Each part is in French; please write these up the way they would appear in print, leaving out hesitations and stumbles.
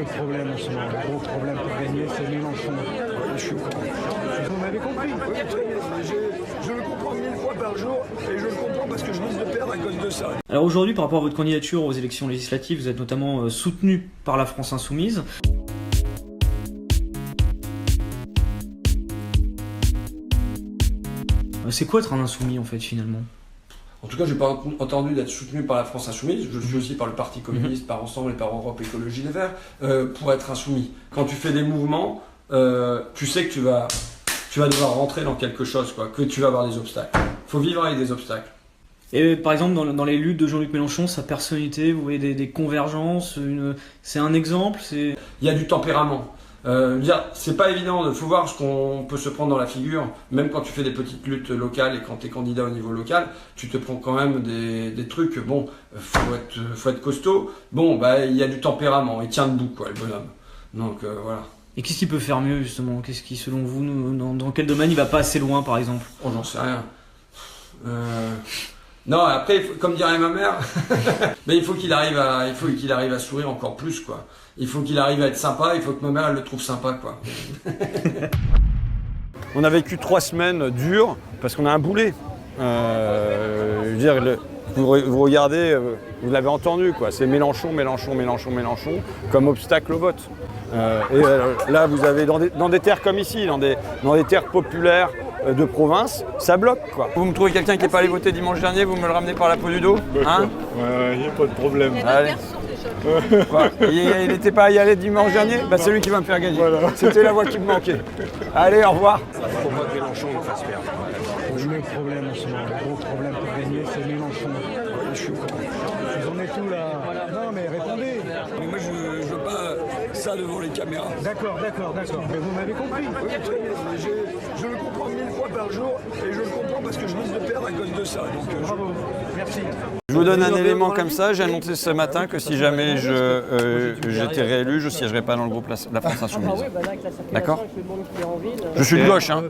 le problème en ce moment, le gros problème pour gagner, c'est Mélenchon. Je suis con. Vous m'avez compris? Oui, très bien. Je le comprends 1000 fois par jour et je le comprends parce que je risque de perdre à cause de ça. Alors aujourd'hui, par rapport à votre candidature aux élections législatives, vous êtes notamment soutenu par la France Insoumise. C'est quoi être un insoumis en fait finalement? En tout cas, je n'ai pas entendu d'être soutenu par la France Insoumise. Je suis aussi par le Parti communiste, par Ensemble et par Europe Écologie Les Verts, pour être insoumis. Quand tu fais des mouvements, tu sais que tu vas devoir rentrer dans quelque chose, quoi, que tu vas avoir des obstacles. Il faut vivre avec des obstacles. Et par exemple, dans les luttes de Jean-Luc Mélenchon, sa personnalité, vous voyez des convergences, c'est un exemple, Il y a du tempérament. C'est pas évident, il faut voir ce qu'on peut se prendre dans la figure, même quand tu fais des petites luttes locales et quand tu es candidat au niveau local, tu te prends quand même des trucs, bon, faut être costaud, bon, bah il y a du tempérament, il tient debout quoi, le bonhomme. Donc voilà. Et qu'est-ce qu'il peut faire mieux justement? Qu'est-ce qui, selon vous, dans quel domaine il va pas assez loin par exemple? Oh, j'en sais rien. Non, après, comme dirait ma mère, mais il faut qu'il arrive à sourire encore plus, quoi. Il faut qu'il arrive à être sympa, il faut que ma mère elle le trouve sympa, quoi. On a vécu 3 semaines dures parce qu'on a un boulet. Je veux dire, vous regardez, vous l'avez entendu, quoi. C'est Mélenchon, Mélenchon, Mélenchon, Mélenchon, comme obstacle au vote. Là, vous avez dans des terres comme ici, dans des terres populaires de province, ça bloque, quoi. Vous me trouvez quelqu'un qui n'est pas allé voter dimanche dernier, vous me le ramenez par la peau du dos, hein? Ouais, il n'y a pas de problème. Allez. Quoi, il n'était pas à y aller dimanche dernier? Bah, c'est lui qui va me faire gagner. Voilà. C'était la voix qui me manquait. Allez, au revoir. Faut pas que Mélenchon nous fasse perdre. Le problème en ce moment, le gros problème pour gagner, c'est Mélenchon. Je suis con. Vous en êtes où là? Non mais répondez. Mais moi je veux pas ça devant les caméras. D'accord. Mais vous m'avez compris. Oui, très bien. Je le comprends 1000 fois par jour et je le comprends parce que je risque de perdre à cause de ça. Donc, Bravo, merci. Je vous donne un élément comme ça. J'ai annoncé ce matin que si jamais j'étais réélu, je ne siégerai pas dans le groupe La France Insoumise. D'accord? Je suis de gauche, hein.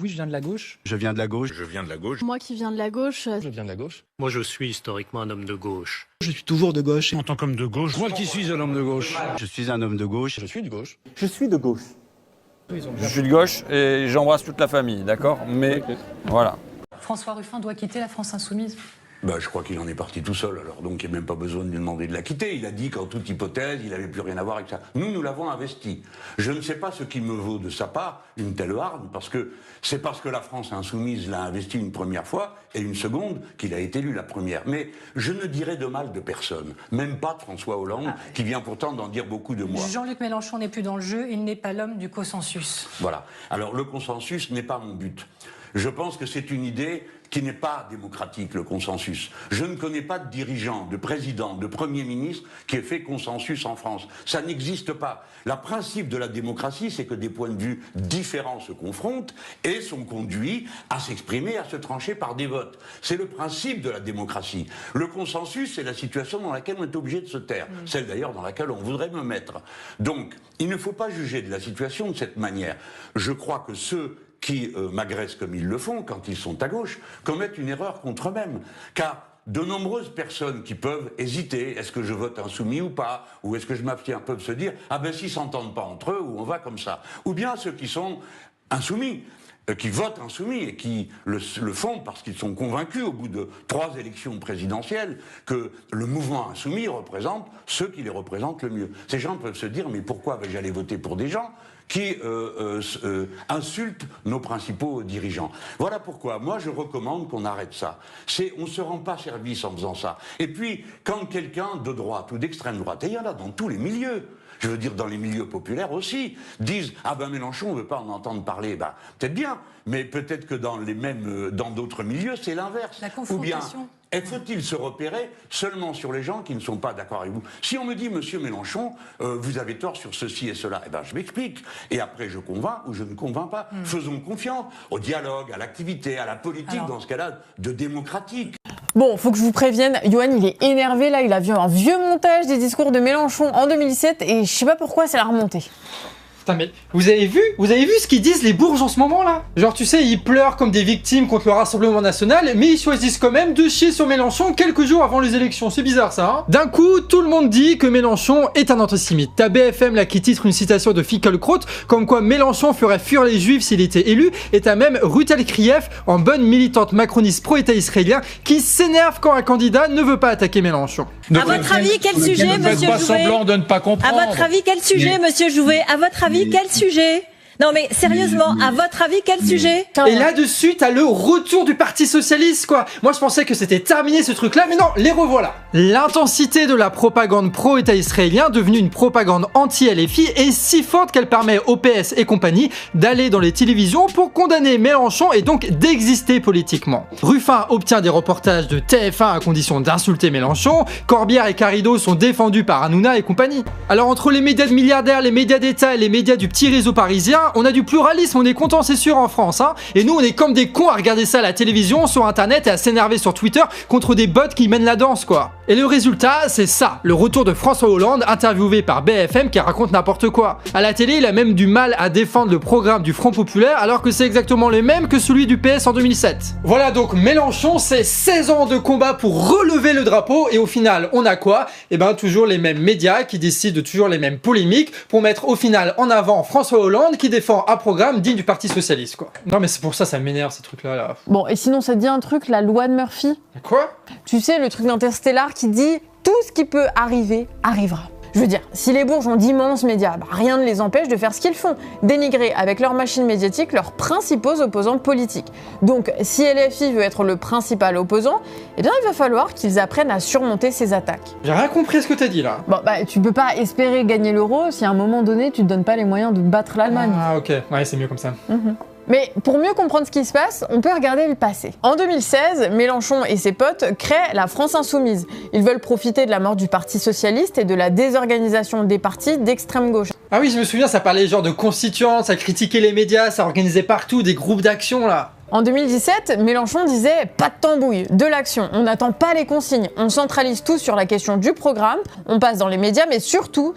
Oui, je viens de la gauche. Je viens de la gauche. Je viens de la gauche. Moi qui viens de la gauche. Je viens de la gauche. Moi, je suis historiquement un homme de gauche. Je suis toujours de gauche. En tant qu'homme de gauche. moi qui suis un homme de gauche. Je suis un homme de gauche. Je suis de gauche. Je suis de gauche. Je suis de gauche et j'embrasse toute la famille, d'accord? Mais voilà. François Ruffin doit quitter la France Insoumise. Je crois qu'il en est parti tout seul, alors donc il n'y a même pas besoin de lui demander de la quitter. Il a dit qu'en toute hypothèse, il n'avait plus rien à voir avec ça. Nous l'avons investi. Je ne sais pas ce qui me vaut de sa part une telle hargne, parce que c'est parce que la France Insoumise l'a investi une première fois, et une seconde qu'il a été élu la première. Mais je ne dirai de mal de personne, même pas de François Hollande, qui vient pourtant d'en dire beaucoup de moi. Jean-Luc Mélenchon n'est plus dans le jeu, il n'est pas l'homme du consensus. Voilà. Alors le consensus n'est pas mon but. Je pense que c'est une idée qui n'est pas démocratique, le consensus. Je ne connais pas de dirigeant, de président, de premier ministre qui ait fait consensus en France. Ça n'existe pas. Le principe de la démocratie, c'est que des points de vue différents se confrontent et sont conduits à s'exprimer, à se trancher par des votes. C'est le principe de la démocratie. Le consensus, c'est la situation dans laquelle on est obligé de se taire. Celle d'ailleurs dans laquelle on voudrait me mettre. Donc, il ne faut pas juger de la situation de cette manière. Je crois que ceux qui m'agressent comme ils le font quand ils sont à gauche, commettent une erreur contre eux-mêmes. Car de nombreuses personnes qui peuvent hésiter, est-ce que je vote insoumis ou pas, ou est-ce que je m'abstiens, peuvent se dire, ah ben s'ils s'entendent pas entre eux, ou on va comme ça. Ou bien ceux qui sont insoumis, qui votent insoumis et qui le font parce qu'ils sont convaincus au bout de 3 élections présidentielles que le mouvement insoumis représente ceux qui les représentent le mieux. Ces gens peuvent se dire, mais pourquoi vais-je aller voter pour des gens qui insultent nos principaux dirigeants. Voilà pourquoi, moi je recommande qu'on arrête ça. On ne se rend pas service en faisant ça. Et puis, quand quelqu'un de droite ou d'extrême droite, et il y en a dans tous les milieux, je veux dire dans les milieux populaires aussi, disent « Ah ben Mélenchon, on ne veut pas en entendre parler ». Ben, peut-être bien, mais peut-être que dans d'autres milieux, c'est l'inverse. La confrontation. Ou bien, faut-il se repérer seulement sur les gens qui ne sont pas d'accord avec vous? Si on me dit, monsieur Mélenchon, vous avez tort sur ceci et cela, eh ben je m'explique. Et après, je convainc ou je ne convainc pas. Faisons confiance au dialogue, à l'activité, à la politique, dans ce cas-là, de démocratique. Bon, faut que je vous prévienne, Yoann, il est énervé là, il a vu un vieux montage des discours de Mélenchon en 2017 et je sais pas pourquoi ça l'a remonté. Putain, mais vous avez vu ce qu'ils disent les bourges en ce moment là? Genre, tu sais, ils pleurent comme des victimes contre le Rassemblement National, mais ils choisissent quand même de chier sur Mélenchon quelques jours avant les élections. C'est bizarre ça, hein? D'un coup, tout le monde dit que Mélenchon est un antisémite. T'as BFM là qui titre une citation de Finkielkraut, comme quoi Mélenchon ferait fuir les juifs s'il était élu, et t'as même Rutel Krief, en bonne militante macroniste pro-État israélien, qui s'énerve quand un candidat ne veut pas attaquer Mélenchon. À votre avis, quel sujet, monsieur Jouvet? de ne pas comprendre. À votre avis, quel sujet, monsieur Jouvet? À votre avis, quel sujet? Non mais sérieusement, à votre avis, quel sujet? Et là-dessus, t'as le retour du Parti Socialiste, quoi. Moi, je pensais que c'était terminé ce truc-là, mais non, les revoilà. L'intensité de la propagande pro-État israélien, devenue une propagande anti-LFI, est si forte qu'elle permet au PS et compagnie d'aller dans les télévisions pour condamner Mélenchon et donc d'exister politiquement. Ruffin obtient des reportages de TF1 à condition d'insulter Mélenchon, Corbière et Carrido sont défendus par Hanouna et compagnie. Alors entre les médias de milliardaires, les médias d'État et les médias du petit réseau parisien, on a du pluralisme, on est content, c'est sûr, en France, hein. Et nous, on est comme des cons à regarder ça à la télévision, sur internet et à s'énerver sur Twitter contre des bots qui mènent la danse, quoi. Et le résultat, c'est ça, le retour de François Hollande, interviewé par BFM, qui raconte n'importe quoi. À la télé, il a même du mal à défendre le programme du Front Populaire, alors que c'est exactement le même que celui du PS en 2007. Voilà donc Mélenchon, c'est 16 ans de combat pour relever le drapeau, et au final, on a quoi? Eh ben, toujours les mêmes médias qui décident de toujours les mêmes polémiques pour mettre au final en avant François Hollande qui défend un programme digne du Parti Socialiste, quoi. Non mais c'est pour ça, ça m'énerve ces trucs-là. Là. Bon, et sinon ça te dit un truc, la loi de Murphy? Quoi? Tu sais, le truc d'Interstellar qui dit tout ce qui peut arriver, arrivera. Je veux dire, si les bourges ont d'immenses médias, rien ne les empêche de faire ce qu'ils font, dénigrer avec leur machine médiatique leurs principaux opposants politiques. Donc, si LFI veut être le principal opposant, eh bien il va falloir qu'ils apprennent à surmonter ces attaques. J'ai rien compris à ce que t'as dit là. Bon, bah tu peux pas espérer gagner l'euro si à un moment donné tu te donnes pas les moyens de battre l'Allemagne. Ah ok, ouais c'est mieux comme ça. Mais pour mieux comprendre ce qui se passe, on peut regarder le passé. En 2016, Mélenchon et ses potes créent la France Insoumise. Ils veulent profiter de la mort du Parti Socialiste et de la désorganisation des partis d'extrême gauche. Ah oui, je me souviens, ça parlait genre de constituants, ça critiquait les médias, ça organisait partout des groupes d'action là. En 2017, Mélenchon disait « pas de tambouille, de l'action, on n'attend pas les consignes, on centralise tout sur la question du programme, on passe dans les médias, mais surtout,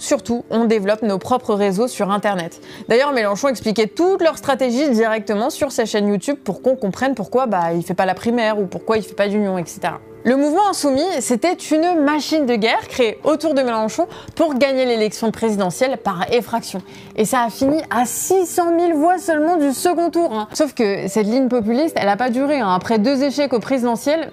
on développe nos propres réseaux sur Internet ». D'ailleurs, Mélenchon expliquait toute leur stratégie directement sur sa chaîne YouTube pour qu'on comprenne pourquoi il fait pas la primaire ou pourquoi il fait pas d'union, etc. Le mouvement insoumis, c'était une machine de guerre créée autour de Mélenchon pour gagner l'élection présidentielle par effraction. Et ça a fini à 600 000 voix seulement du second tour. Hein. Sauf que cette ligne populiste, elle a pas duré. Hein. Après 2 échecs au présidentiel,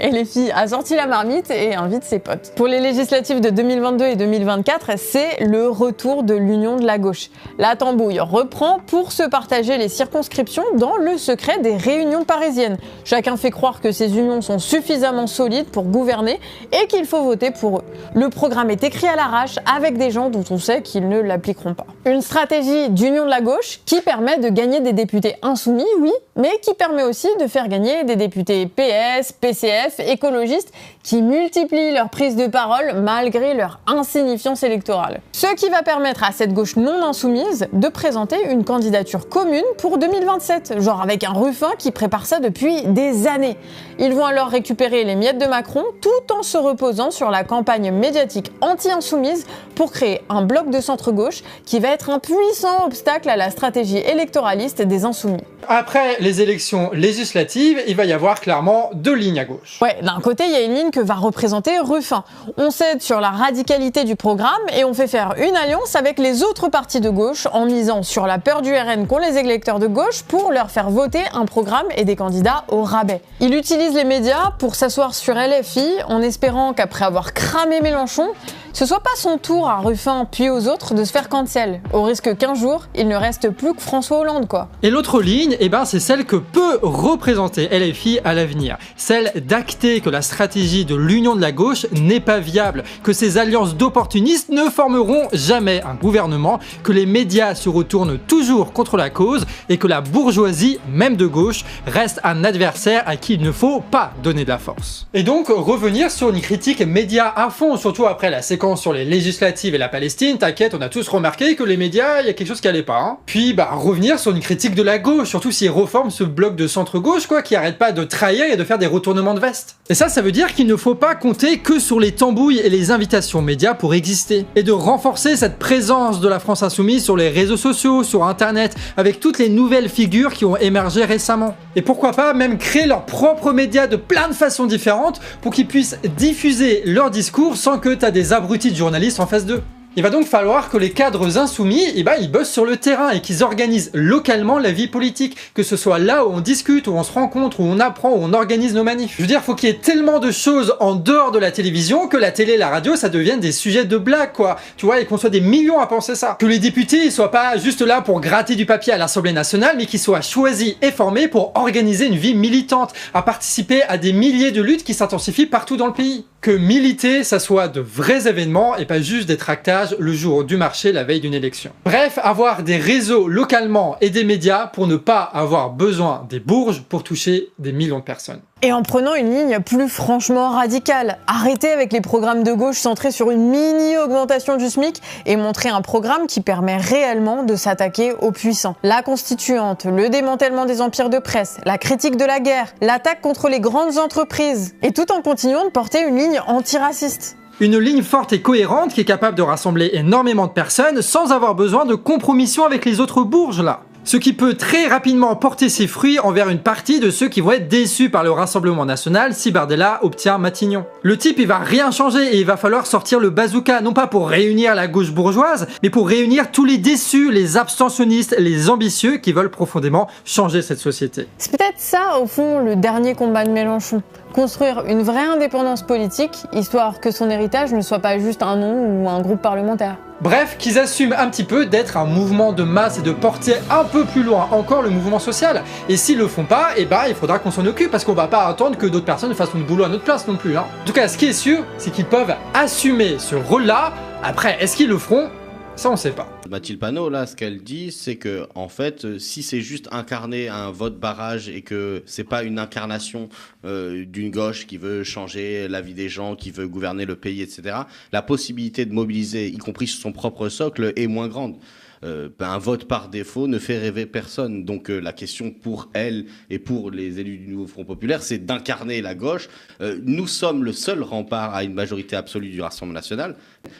LFI a sorti la marmite et invite ses potes. Pour les législatives de 2022 et 2024, c'est le retour de l'union de la gauche. La tambouille reprend pour se partager les circonscriptions dans le secret des réunions parisiennes. Chacun fait croire que ces unions sont suffisamment solides pour gouverner et qu'il faut voter pour eux. Le programme est écrit à l'arrache avec des gens dont on sait qu'ils ne l'appliqueront pas. Une stratégie d'union de la gauche qui permet de gagner des députés insoumis, oui, mais qui permet aussi de faire gagner des députés PS, PCF, écologistes qui multiplient leur prise de parole malgré leur insignifiance électorale. Ce qui va permettre à cette gauche non insoumise de présenter une candidature commune pour 2027, genre avec un Ruffin qui prépare ça depuis des années. Ils vont alors récupérer les miettes de Macron tout en se reposant sur la campagne médiatique anti-insoumise pour créer un bloc de centre-gauche qui va être un puissant obstacle à la stratégie électoraliste des insoumis. Après les élections législatives, il va y avoir clairement 2 lignes à gauche. Ouais, d'un côté, il y a une ligne que va représenter Ruffin. On cède sur la radicalité du programme et on fait faire une alliance avec les autres partis de gauche en misant sur la peur du RN qu'ont les électeurs de gauche pour leur faire voter un programme et des candidats au rabais. Il utilise les médias pour s'asseoir sur LFI en espérant qu'après avoir cramé Mélenchon, ce soit pas son tour à Ruffin puis aux autres de se faire cancel, au risque qu'un jour, il ne reste plus que François Hollande, quoi. Et l'autre ligne, c'est celle que peut représenter LFI à l'avenir. Celle d'acter que la stratégie de l'union de la gauche n'est pas viable, que ces alliances d'opportunistes ne formeront jamais un gouvernement, que les médias se retournent toujours contre la cause et que la bourgeoisie, même de gauche, reste un adversaire à qui il ne faut pas donner de la force. Et donc, revenir sur une critique média à fond, surtout après la séquence séquence sur les législatives et la Palestine, t'inquiète, on a tous remarqué que les médias, il y a quelque chose qui allait pas. Hein. Puis revenir sur une critique de la gauche, surtout s'ils reforment ce bloc de centre-gauche, quoi, qui arrête pas de trahir et de faire des retournements de veste. Et ça veut dire qu'il ne faut pas compter que sur les tambouilles et les invitations médias pour exister. Et de renforcer cette présence de la France Insoumise sur les réseaux sociaux, sur internet, avec toutes les nouvelles figures qui ont émergé récemment. Et pourquoi pas même créer leurs propres médias de plein de façons différentes pour qu'ils puissent diffuser leur discours sans que t'as des abrutis de journalistes en face d'eux. Il va donc falloir que les cadres insoumis, ils bossent sur le terrain et qu'ils organisent localement la vie politique, que ce soit là où on discute, où on se rencontre, où on apprend, où on organise nos manifs. Je veux dire, faut qu'il y ait tellement de choses en dehors de la télévision que la télé et la radio, ça devienne des sujets de blague, quoi. Tu vois, et qu'on soit des millions à penser ça. Que les députés, ils soient pas juste là pour gratter du papier à l'Assemblée nationale, mais qu'ils soient choisis et formés pour organiser une vie militante, à participer à des milliers de luttes qui s'intensifient partout dans le pays. Que militer, ça soit de vrais événements et pas juste des tractages le jour du marché la veille d'une élection. Bref, avoir des réseaux localement et des médias pour ne pas avoir besoin des bourges pour toucher des millions de personnes. Et en prenant une ligne plus franchement radicale, arrêter avec les programmes de gauche centrés sur une mini-augmentation du SMIC et montrer un programme qui permet réellement de s'attaquer aux puissants. La constituante, le démantèlement des empires de presse, la critique de la guerre, l'attaque contre les grandes entreprises, et tout en continuant de porter une ligne antiraciste. Une ligne forte et cohérente qui est capable de rassembler énormément de personnes sans avoir besoin de compromission avec les autres bourges là. Ce qui peut très rapidement porter ses fruits envers une partie de ceux qui vont être déçus par le Rassemblement National si Bardella obtient Matignon. Le type, il va rien changer et il va falloir sortir le bazooka, non pas pour réunir la gauche bourgeoise, mais pour réunir tous les déçus, les abstentionnistes, les ambitieux qui veulent profondément changer cette société. C'est peut-être ça, au fond, le dernier combat de Mélenchon. Construire une vraie indépendance politique, histoire que son héritage ne soit pas juste un nom ou un groupe parlementaire. Bref, qu'ils assument un petit peu d'être un mouvement de masse et de porter un peu plus loin encore le mouvement social. Et s'ils le font pas, il faudra qu'on s'en occupe parce qu'on va pas attendre que d'autres personnes fassent le boulot à notre place non plus. Hein. En tout cas, ce qui est sûr, c'est qu'ils peuvent assumer ce rôle-là. Après, est-ce qu'ils le feront ? Ça, on sait pas. Mathilde Panot, là, ce qu'elle dit, c'est que, en fait, si c'est juste incarner un vote barrage et que c'est pas une incarnation d'une gauche qui veut changer la vie des gens, qui veut gouverner le pays, etc., la possibilité de mobiliser, y compris sur son propre socle, est moins grande. Un vote par défaut ne fait rêver personne. Donc la question pour elle et pour les élus du nouveau Front Populaire, c'est d'incarner la gauche. Nous sommes le seul rempart à une majorité absolue du Rassemblement National.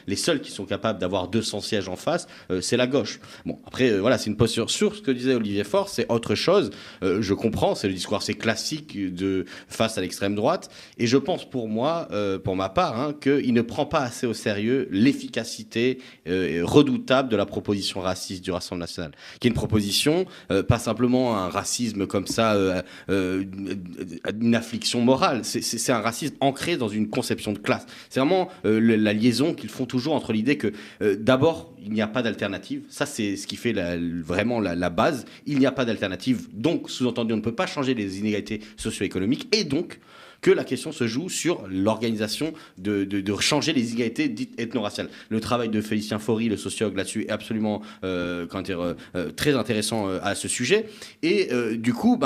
Les seuls qui sont capables d'avoir 200 sièges en face, c'est la gauche. Bon, après, voilà, c'est une posture sur ce que disait Olivier Faure, c'est autre chose. Je comprends, c'est le discours assez classique face à l'extrême droite. Et je pense pour moi, pour ma part, qu'il ne prend pas assez au sérieux l'efficacité redoutable de la proposition raciste du Rassemblement National, qui est une proposition, pas simplement un racisme comme ça, une affliction morale, c'est un racisme ancré dans une conception de classe. C'est vraiment la liaison qu'ils font toujours entre l'idée que d'abord, il n'y a pas d'alternative, ça c'est ce qui fait vraiment la base, il n'y a pas d'alternative, donc sous-entendu on ne peut pas changer les inégalités socio-économiques, et donc que la question se joue sur l'organisation de changer les inégalités dites ethno-raciales. Le travail de Félicien Faury, le sociologue là-dessus, est absolument très intéressant à ce sujet. Et du coup,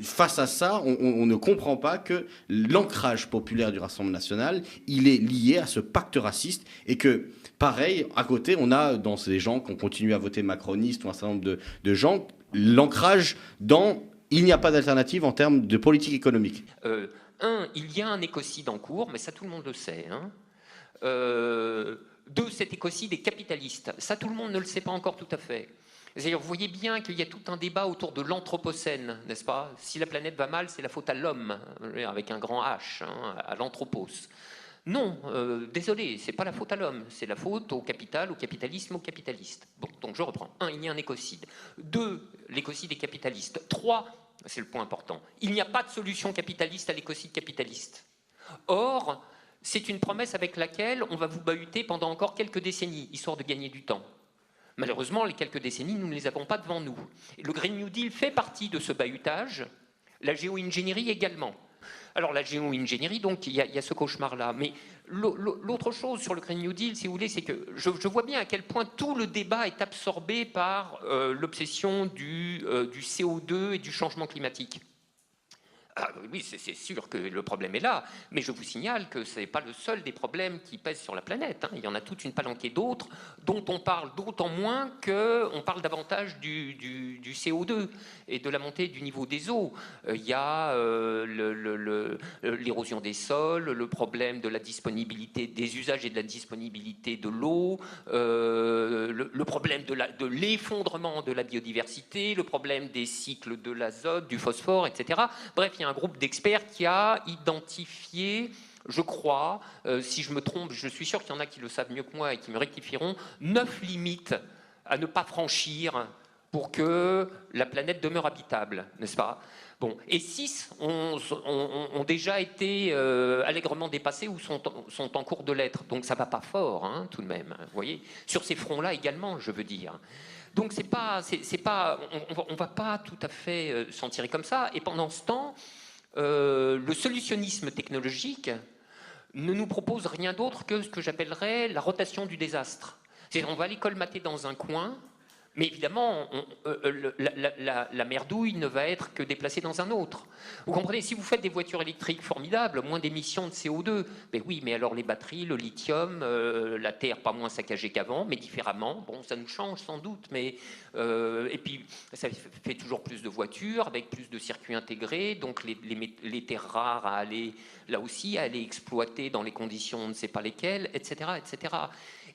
face à ça, on ne comprend pas que l'ancrage populaire du Rassemblement National, il est lié à ce pacte raciste et que, pareil, à côté, on a dans ces gens qui ont continué à voter macroniste ou un certain nombre de gens, l'ancrage dans il n'y a pas d'alternative en termes de politique économique. Il y a un écocide en cours, mais ça tout le monde le sait. Deux, cet écocide est capitaliste. Ça tout le monde ne le sait pas encore tout à fait. C'est-à-dire, vous voyez bien qu'il y a tout un débat autour de l'anthropocène, n'est-ce pas ? Si la planète va mal, c'est la faute à l'homme, avec un grand H, à l'anthropos. Non, désolé, c'est pas la faute à l'homme, c'est la faute au capital, au capitalisme, aux capitalistes. Bon, donc je reprends. 1, il y a un écocide. 2, l'écocide est capitaliste. 3, c'est le point important, il n'y a pas de solution capitaliste à l'écocide capitaliste. Or, c'est une promesse avec laquelle on va vous bahuter pendant encore quelques décennies, histoire de gagner du temps. Malheureusement, les quelques décennies, nous ne les avons pas devant nous. Et le Green New Deal fait partie de ce bahutage, la géo-ingénierie également. Alors la géo-ingénierie, donc il y a ce cauchemar-là. Mais l'autre chose sur le Green New Deal, si vous voulez, c'est que je vois bien à quel point tout le débat est absorbé par l'obsession du CO2 et du changement climatique. Ah, oui, c'est sûr que le problème est là, mais je vous signale que ce n'est pas le seul des problèmes qui pèsent sur la planète. Il y en a toute une palanquée d'autres, dont on parle d'autant moins qu'on parle davantage du CO2 et de la montée du niveau des eaux. Il y a l'érosion des sols, le problème de la disponibilité des usages et de la disponibilité de l'eau, le problème de l'effondrement de la biodiversité, le problème des cycles de l'azote, du phosphore, etc. Bref, il y a un groupe d'experts qui a identifié, je crois, si je me trompe, je suis sûr qu'il y en a qui le savent mieux que moi et qui me rectifieront, 9 limites à ne pas franchir pour que la planète demeure habitable, n'est-ce pas ? Bon, et 6 ont déjà été allègrement dépassés ou sont en cours de l'être. Donc ça ne va pas fort, hein, tout de même. Vous voyez ? Sur ces fronts-là également, je veux dire. Donc on ne va pas tout à fait s'en tirer comme ça. Et pendant ce temps, le solutionnisme technologique ne nous propose rien d'autre que ce que j'appellerais la rotation du désastre. C'est-à-dire on va aller colmater dans un coin, mais évidemment, la merdouille ne va être que déplacée dans un autre. Vous comprenez, si vous faites des voitures électriques formidables, moins d'émissions de CO2, ben oui, mais alors les batteries, le lithium, la Terre pas moins saccagée qu'avant, mais différemment, bon, ça nous change sans doute, mais et puis ça fait toujours plus de voitures, avec plus de circuits intégrés, donc les terres rares à aller, là aussi, à aller exploiter dans les conditions on ne sait pas lesquelles, etc., etc.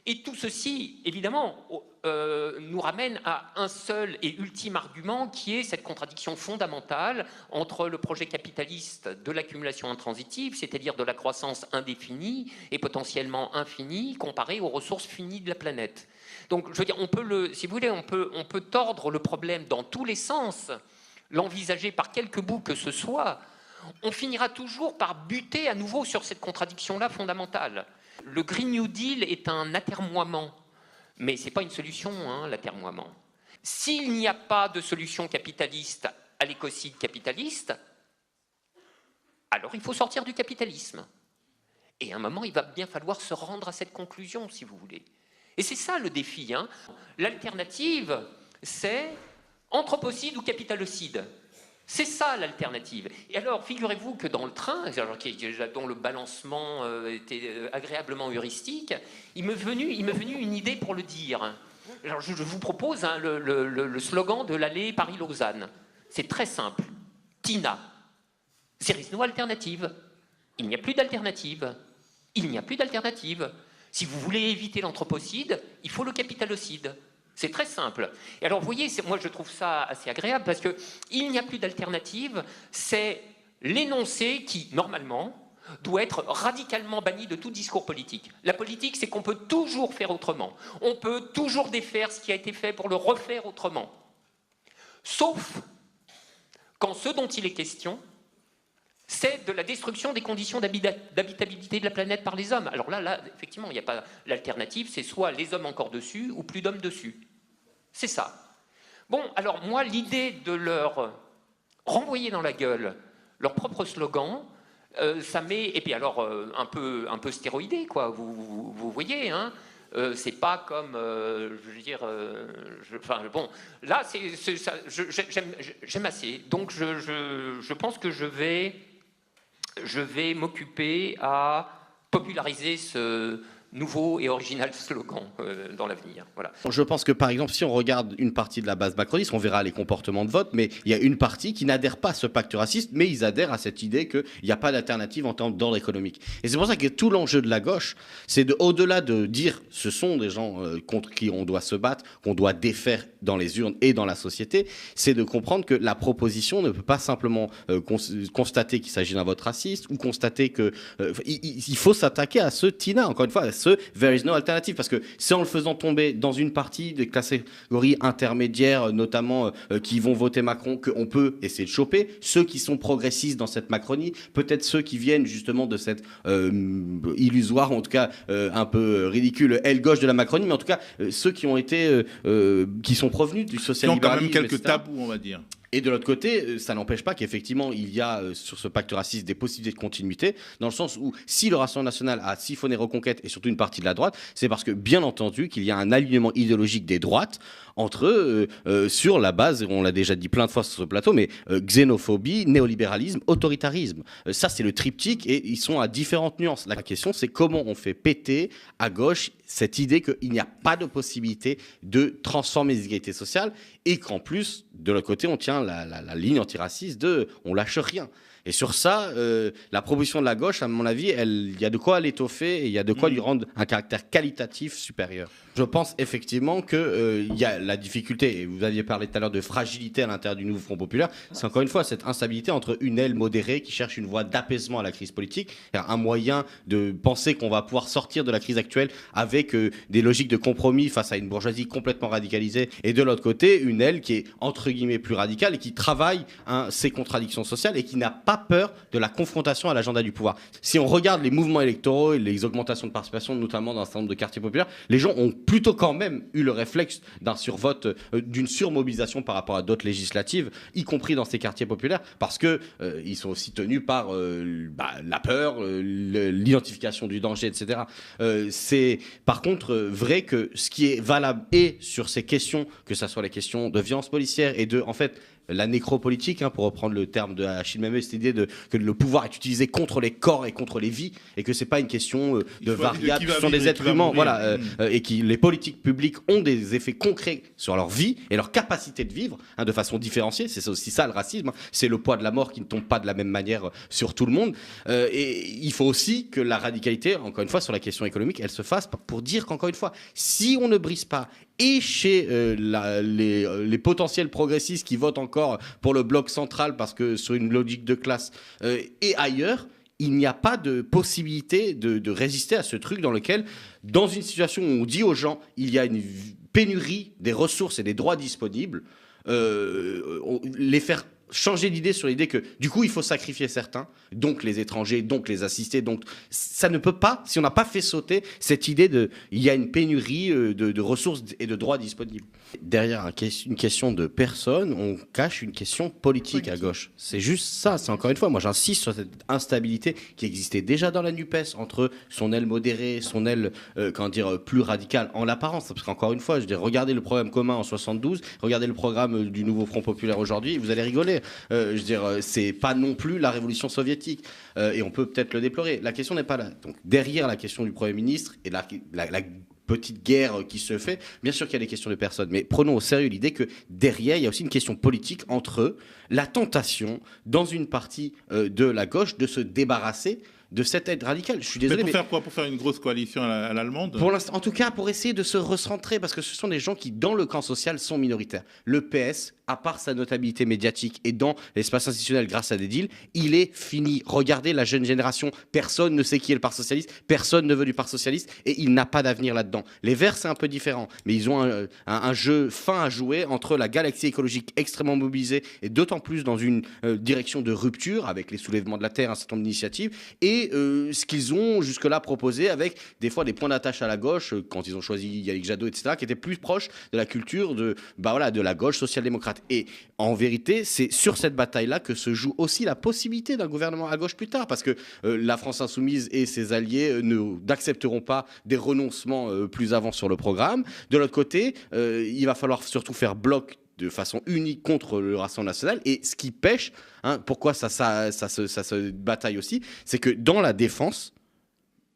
Et tout ceci, évidemment, nous ramène à un seul et ultime argument qui est cette contradiction fondamentale entre le projet capitaliste de l'accumulation intransitive, c'est-à-dire de la croissance indéfinie et potentiellement infinie, comparée aux ressources finies de la planète. Donc, je veux dire, si vous voulez, on peut tordre le problème dans tous les sens, l'envisager par quelque bout que ce soit, on finira toujours par buter à nouveau sur cette contradiction-là fondamentale. Le Green New Deal est un atermoiement, mais ce n'est pas une solution, hein, l'atermoiement. S'il n'y a pas de solution capitaliste à l'écocide capitaliste, alors il faut sortir du capitalisme. Et à un moment, il va bien falloir se rendre à cette conclusion, si vous voulez. Et c'est ça le défi. Hein. L'alternative, c'est anthropocide ou capitalocide. C'est ça l'alternative. Et alors, figurez-vous que dans le train, dont le balancement était agréablement heuristique, il m'est venu une idée pour le dire. Alors, je vous propose hein, le slogan de l'allée Paris-Lausanne. C'est très simple. TINA. There is no alternative. Il n'y a plus d'alternative. Il n'y a plus d'alternative. Si vous voulez éviter l'anthropocide, il faut le capitalocide. C'est très simple. Et alors, vous voyez, moi, je trouve ça assez agréable parce qu'il n'y a plus d'alternative. C'est l'énoncé qui, normalement, doit être radicalement banni de tout discours politique. La politique, c'est qu'on peut toujours faire autrement. On peut toujours défaire ce qui a été fait pour le refaire autrement. Sauf quand ce dont il est question, c'est de la destruction des conditions d'habitabilité de la planète par les hommes. Alors là effectivement, il n'y a pas l'alternative, c'est soit les hommes encore dessus ou plus d'hommes dessus. C'est ça. Bon, alors moi, l'idée de leur renvoyer dans la gueule leur propre slogan, ça met... Et puis alors, un peu stéroïdé, quoi, vous voyez, hein. C'est pas comme, je veux dire, bon, là, j'aime assez. Donc, je pense que je vais m'occuper à populariser ce nouveau et original slogan dans l'avenir. Voilà. Je pense que, par exemple, si on regarde une partie de la base macroniste, on verra les comportements de vote, mais il y a une partie qui n'adhère pas à ce pacte raciste, mais ils adhèrent à cette idée qu'il n'y a pas d'alternative en termes d'ordre économique. Et c'est pour ça que tout l'enjeu de la gauche, c'est au-delà de dire ce sont des gens contre qui on doit se battre, qu'on doit défaire dans les urnes et dans la société, c'est de comprendre que la proposition ne peut pas simplement constater qu'il s'agit d'un vote raciste ou constater que il faut s'attaquer à ce TINA, encore une fois, à ce there is no alternative, parce que c'est en le faisant tomber dans une partie des catégories intermédiaires, notamment qui vont voter Macron, qu'on peut essayer de choper ceux qui sont progressistes dans cette Macronie, peut-être ceux qui viennent justement de cette illusoire, en tout cas un peu ridicule aile gauche de la Macronie, mais en tout cas ceux qui ont été qui sont provenus du social-libéralisme, qui ont quand même quelques tabous, on va dire. Et de l'autre côté, ça n'empêche pas qu'effectivement, il y a sur ce pacte raciste des possibilités de continuité, dans le sens où si le Rassemblement national a siphonné Reconquête et surtout une partie de la droite, c'est parce que, bien entendu, qu'il y a un alignement idéologique des droites entre eux sur la base, on l'a déjà dit plein de fois sur ce plateau, mais xénophobie, néolibéralisme, autoritarisme. Ça, c'est le triptyque et ils sont à différentes nuances. La question, c'est comment on fait péter à gauche cette idée qu'il n'y a pas de possibilité de transformer les inégalités sociales et qu'en plus, de l'autre côté, on tient la ligne antiraciste de on lâche rien. Et sur ça, la proposition de la gauche, à mon avis, il y a de quoi l'étoffer et il y a de quoi lui rendre un caractère qualitatif supérieur. Je pense effectivement qu'il y a la difficulté, et vous aviez parlé tout à l'heure de fragilité à l'intérieur du nouveau Front populaire, c'est encore une fois cette instabilité entre une aile modérée qui cherche une voie d'apaisement à la crise politique, un moyen de penser qu'on va pouvoir sortir de la crise actuelle avec des logiques de compromis face à une bourgeoisie complètement radicalisée, et de l'autre côté, une aile qui est entre guillemets plus radicale et qui travaille ses contradictions sociales et qui n'a pas peur de la confrontation à l'agenda du pouvoir. Si on regarde les mouvements électoraux et les augmentations de participation, notamment dans un certain nombre de quartiers populaires, les gens ont plutôt quand même eu le réflexe d'un survote, d'une surmobilisation par rapport à d'autres législatives, y compris dans ces quartiers populaires, parce que ils sont aussi tenus par la peur, l'identification du danger, etc. C'est par contre vrai que ce qui est valable et sur ces questions, que ce soit les questions de violence policière et de, en fait, la nécropolitique, pour reprendre le terme de Achille Mbembe, cette idée que le pouvoir est utilisé contre les corps et contre les vies, et que c'est pas une question de variables, ce sont des êtres humains, voilà, et que les politiques publiques ont des effets concrets sur leur vie et leur capacité de vivre, de façon différenciée. C'est aussi ça le racisme, c'est le poids de la mort qui ne tombe pas de la même manière sur tout le monde. Et il faut aussi que la radicalité, encore une fois, sur la question économique, elle se fasse pour dire qu'encore une fois, si on ne brise pas et chez les potentiels progressistes qui votent encore pour le bloc central parce que sur une logique de classe et ailleurs, il n'y a pas de possibilité de résister à ce truc dans lequel, dans une situation où on dit aux gens il y a une pénurie des ressources et des droits disponibles, les faire changer d'idée sur l'idée que du coup il faut sacrifier certains, donc les étrangers, donc les assistés, donc ça ne peut pas, si on n'a pas fait sauter cette idée de il y a une pénurie de ressources et de droits disponibles. Derrière une question de personne, on cache une question politique à gauche. C'est juste ça, c'est encore une fois, moi j'insiste sur cette instabilité qui existait déjà dans la NUPES entre son aile modérée, son aile plus radicale en l'apparence, parce qu'encore une fois, je veux dire, regardez le programme commun en 72, regardez le programme du nouveau Front populaire aujourd'hui, vous allez rigoler. Je veux dire, c'est pas non plus la révolution soviétique et on peut peut-être le déplorer. La question n'est pas là. Donc derrière la question du Premier ministre et la petite guerre qui se fait, bien sûr qu'il y a des questions de personnes, mais prenons au sérieux l'idée que derrière il y a aussi une question politique entre la tentation dans une partie de la gauche de se débarrasser de cette aide radicale. Je suis désolé. Mais faire quoi? Pour faire une grosse coalition à l'allemande? Pour l'instant, en tout cas, pour essayer de se recentrer, parce que ce sont des gens qui, dans le camp social, sont minoritaires. Le PS, à part sa notabilité médiatique et dans l'espace institutionnel grâce à des deals, il est fini. Regardez la jeune génération. Personne ne sait qui est le Parti socialiste. Personne ne veut du Parti socialiste et il n'a pas d'avenir là-dedans. Les Verts, c'est un peu différent, mais ils ont un jeu fin à jouer entre la galaxie écologique extrêmement mobilisée et d'autant plus dans une direction de rupture avec les soulèvements de la terre, un certain nombre d'initiatives et ce qu'ils ont jusque-là proposé avec des fois des points d'attache à la gauche quand ils ont choisi Yannick Jadot, etc., qui étaient plus proches de la culture de la gauche social-démocrate. Et en vérité, c'est sur cette bataille-là que se joue aussi la possibilité d'un gouvernement à gauche plus tard, parce que la France insoumise et ses alliés n'accepteront pas des renoncements plus avant sur le programme. De l'autre côté, il va falloir surtout faire bloc de façon unique contre le Rassemblement national. Et ce qui pêche, pourquoi ça se bataille aussi, c'est que dans la défense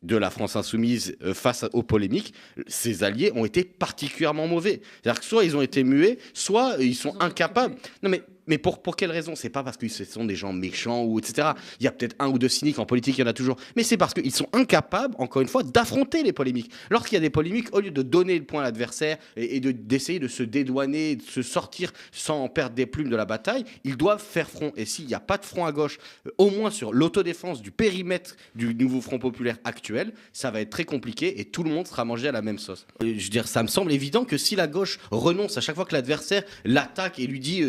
de la France insoumise face aux polémiques, ses alliés ont été particulièrement mauvais. C'est-à-dire que soit ils ont été muets, soit ils sont incapables. Non mais pour quelle raison? C'est pas parce que ce sont des gens méchants ou etc. Il y a peut-être un ou deux cyniques en politique, il y en a toujours. Mais c'est parce qu'ils sont incapables, encore une fois, d'affronter les polémiques. Lorsqu'il y a des polémiques, au lieu de donner le point à l'adversaire et d'essayer de se dédouaner, de se sortir sans perdre des plumes de la bataille, ils doivent faire front. Et s'il n'y a pas de front à gauche, au moins sur l'autodéfense du périmètre du nouveau Front populaire actuel, ça va être très compliqué et tout le monde sera mangé à la même sauce. Je veux dire, ça me semble évident que si la gauche renonce à chaque fois que l'adversaire l'attaque et lui dit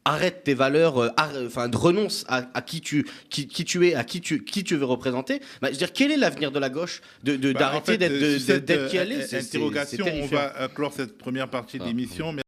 arrête tes valeurs, renonce à qui tu es, à qui tu veux représenter. Je veux dire, quel est l'avenir de la gauche d'arrêter d'être qui elle est? Interrogation, on va clore cette première partie de l'émission.